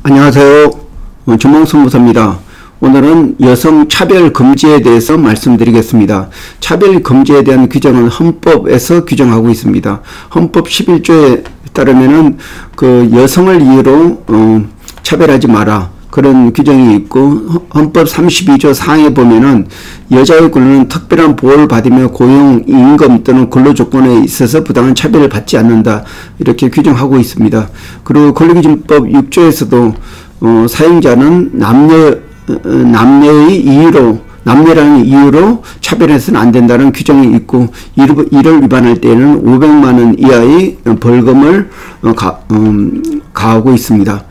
안녕하세요. 전몽선무사입니다. 오늘은 여성 차별 금지에 대해서 말씀드리겠습니다. 차별 금지에 대한 규정은 헌법에서 규정하고 있습니다. 헌법 11조에 따르면은 그 여성을 이유로 차별하지 마라, 그런 규정이 있고, 헌법 32조 사항에 보면은 여자의 권리는 특별한 보호를 받으며 고용, 임금 또는 근로 조건에 있어서 부당한 차별을 받지 않는다, 이렇게 규정하고 있습니다. 그리고 권리기준법 6조에서도 사용자는 남녀의 이유로, 남녀라는 이유로 차별해서는 안 된다는 규정이 있고, 이를 위반할 때에는 500만 원 이하의 벌금을 가하고 있습니다.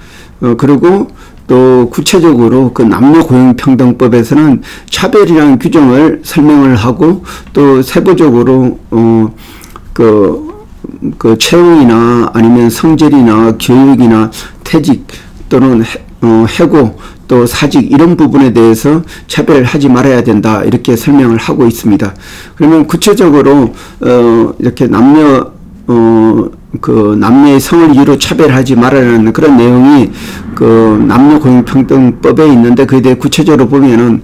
그리고 또 구체적으로 그 남녀고용평등법에서는 차별이라는 규정을 설명을 하고, 또 세부적으로 그 채용이나 아니면 성질이나 교육이나 퇴직 또는 해고 또 사직, 이런 부분에 대해서 차별을 하지 말아야 된다, 이렇게 설명을 하고 있습니다. 그러면 구체적으로 이렇게 남녀의 성을 이유로 차별하지 말아라는 그런 내용이 그 남녀고용평등법에 있는데, 그에 대해 구체적으로 보면은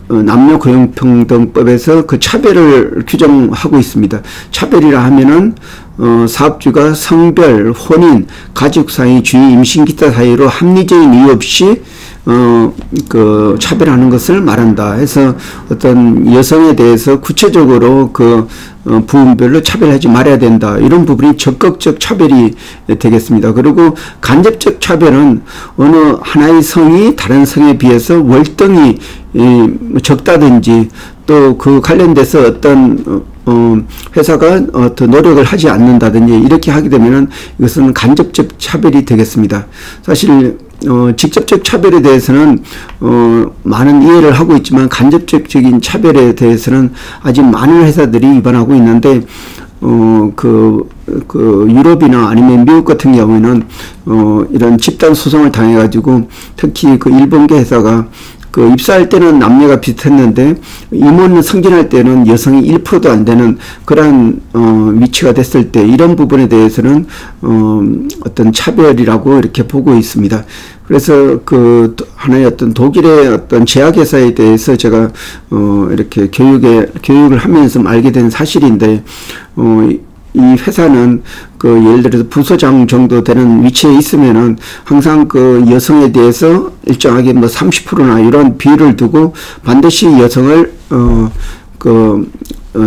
남녀고용평등법에서 그 차별을 규정하고 있습니다. 차별이라 하면은 사업주가 성별, 혼인, 가족 사이, 주의, 임신 기타 사이로 합리적인 이유 없이 그 차별하는 것을 말한다 해서, 어떤 여성에 대해서 구체적으로 그 부분별로 차별하지 말아야 된다, 이런 부분이 적극적 차별이 되겠습니다. 그리고 간접적 차별은 어느 하나의 성이 다른 성에 비해서 월등히 적다든지, 또 그 관련돼서 어떤 회사가 더 노력을 하지 않는다든지, 이렇게 하게 되면은 이것은 간접적 차별이 되겠습니다. 사실 직접적 차별에 대해서는 많은 이해를 하고 있지만, 간접적인 차별에 대해서는 아직 많은 회사들이 위반하고 있는데, 유럽이나 아니면 미국 같은 경우에는 이런 집단 소송을 당해 가지고, 특히 그 일본계 회사가 그 입사할 때는 남녀가 비슷했는데 임원 승진할 때는 여성이 1%도 안 되는 그러한 위치가 됐을 때, 이런 부분에 대해서는 어떤 차별이라고 이렇게 보고 있습니다. 그래서 그 하나의 어떤 독일의 어떤 제약회사에 대해서 제가 이렇게 교육을 하면서 알게 된 사실인데, 이 회사는 그 예를 들어서 부서장 정도 되는 위치에 있으면은 항상 그 여성에 대해서 일정하게 뭐 30%나 이런 비율을 두고 반드시 여성을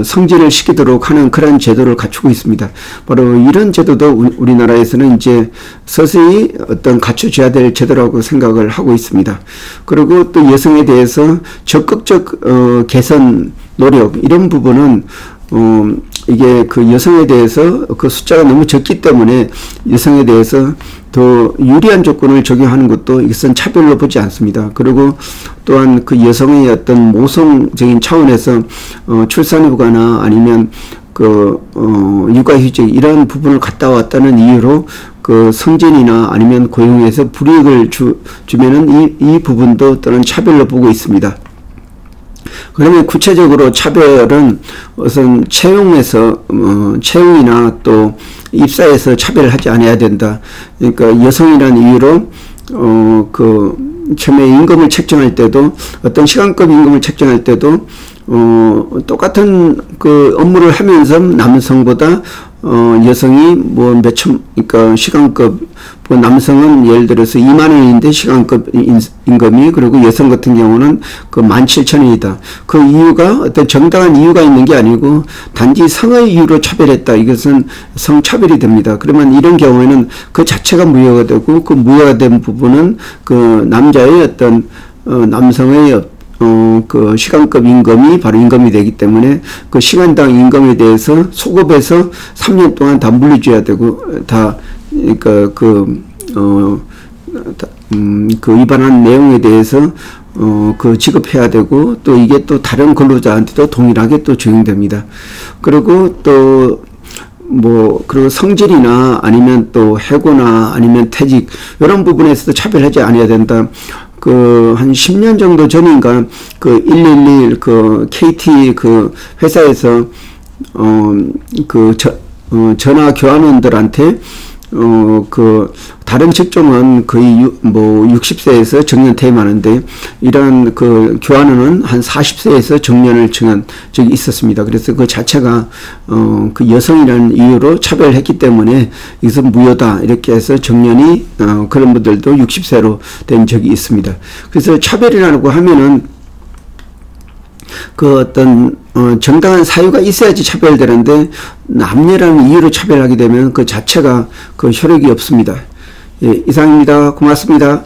승진을 시키도록 하는 그런 제도를 갖추고 있습니다. 바로 이런 제도도 우리나라에서는 이제 서서히 어떤 갖춰져야 될 제도라고 생각을 하고 있습니다. 그리고 또 여성에 대해서 적극적 개선 노력, 이런 부분은 이게 그 여성에 대해서 그 숫자가 너무 적기 때문에 여성에 대해서 더 유리한 조건을 적용하는 것도 이것은 차별로 보지 않습니다. 그리고 또한 그 여성의 어떤 모성적인 차원에서 출산휴가나 아니면 육아휴직, 이런 부분을 갔다 왔다는 이유로 그 승진이나 아니면 고용에서 불이익을 주면은 이 부분도 또는 차별로 보고 있습니다. 그러면 구체적으로 차별은 우선 채용이나 또 입사에서 차별을 하지 않아야 된다. 그러니까 여성이라는 이유로 처음에 임금을 책정할 때도, 어떤 시간급 임금을 책정할 때도 똑같은 그 업무를 하면서 남성보다 여성이 뭐 그러니까 시간급, 남성은 예를 들어서 2만 원인데 시간급 임금이, 그리고 여성 같은 경우는 그 17,000원이다. 그 이유가 어떤 정당한 이유가 있는 게 아니고 단지 성의 이유로 차별했다. 이것은 성차별이 됩니다. 그러면 이런 경우에는 그 자체가 무효가 되고, 그 무효가 된 부분은 그 남자의 어떤 남성의 그 시간급 임금이 바로 임금이 되기 때문에, 그 시간당 임금에 대해서 소급해서 3년 동안 다 물려줘야 되고, 그러니까 그 위반한 내용에 대해서 그 지급해야 되고, 또 이게 또 다른 근로자한테도 동일하게 또 적용됩니다. 그리고 또 그리고 성질이나 아니면 또 해고나 아니면 퇴직, 이런 부분에서도 차별하지 않아야 된다. 한 10년 정도 전인가, 111, KT 회사에서, 전화 교환원들한테 다른 직종은 거의 60세에서 정년 퇴임하는데, 이러한 교환원은 한 40세에서 정년을 정한 적이 있었습니다. 그래서 그 자체가, 그 여성이라는 이유로 차별했기 때문에 이것은 무효다. 이렇게 해서 정년이, 그런 분들도 60세로 된 적이 있습니다. 그래서 차별이라고 하면은, 정당한 사유가 있어야지 차별되는데, 남녀라는 이유로 차별하게 되면 그 자체가 효력이 없습니다. 예, 이상입니다. 고맙습니다.